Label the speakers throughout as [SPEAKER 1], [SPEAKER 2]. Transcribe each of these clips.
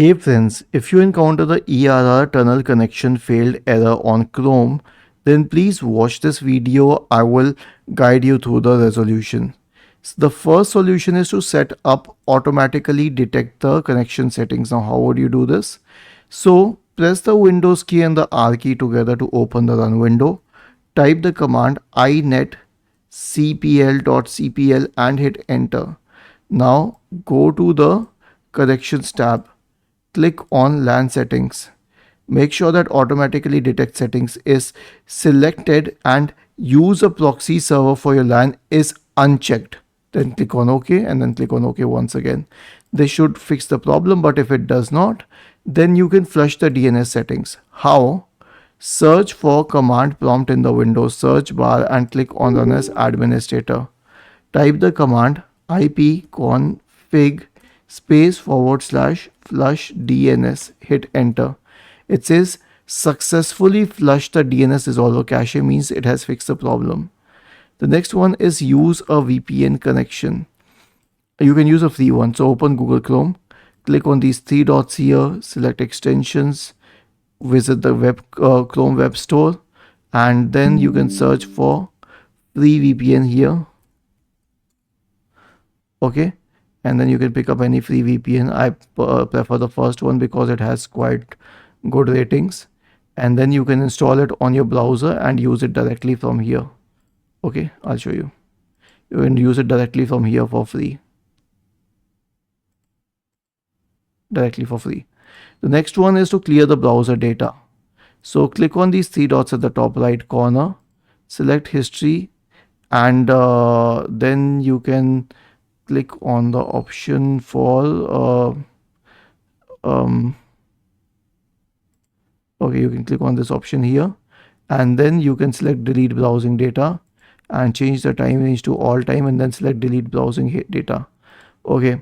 [SPEAKER 1] Hey friends, if you encounter the ERR tunnel connection failed error on Chrome, then please watch this video. I will guide you through the resolution. The first solution is to set up automatically detect the connection settings. Now, how would you do this? So, press the Windows key and the R key together to open the run window. Type the command inet cpl.cpl and hit enter. Now, go to the corrections tab. Click on LAN settings. Make sure that automatically detect settings is selected and use a proxy server for your LAN is unchecked. Then click on OK and then click on OK once again. This should fix the problem, but if it does not, then you can flush the DNS settings. How? Search for command prompt in the Windows search bar and click on Run as administrator. Type the command ipconfig /flush DNS. Hit enter. It says successfully flushed the DNS resolver cache, means it has fixed the problem. The next one is use a VPN connection. You can use a free one. So open Google Chrome, click on these three dots here, select extensions, visit the Chrome Web Store, and then you can search for free VPN here. Okay, and then you can pick up any free VPN. I prefer the first one because it has quite good ratings, and then you can install it on your browser and use it directly from here. Okay, I'll show you. You can use it directly from here for free. The next one is to clear the browser data. So click on these three dots at the top right corner, select history, and then you can click on the option for okay, you can click on this option here, and then you can select delete browsing data and change the time range to all time, and then select delete browsing data. Okay,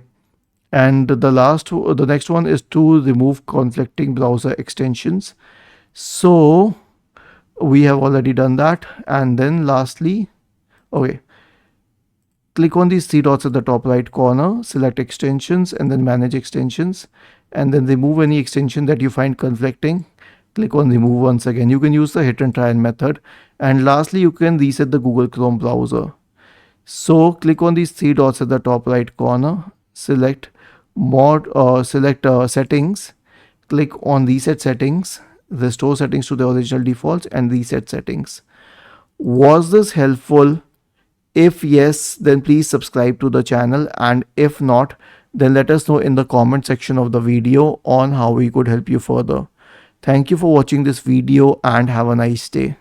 [SPEAKER 1] and the next one is to remove conflicting browser extensions. So we have already done that. And then lastly, okay, click on these three dots at the top right corner, select extensions and then manage extensions, and then remove any extension that you find conflicting. Click on remove once again. You can use the hit and try method. And lastly, you can reset the Google Chrome browser. So click on these three dots at the top right corner, select settings, click on reset settings, restore settings to the original defaults, and reset settings. Was this helpful? If yes, then please subscribe to the channel, and if not, then let us know in the comment section of the video on how we could help you further. Thank you for watching this video and have a nice day.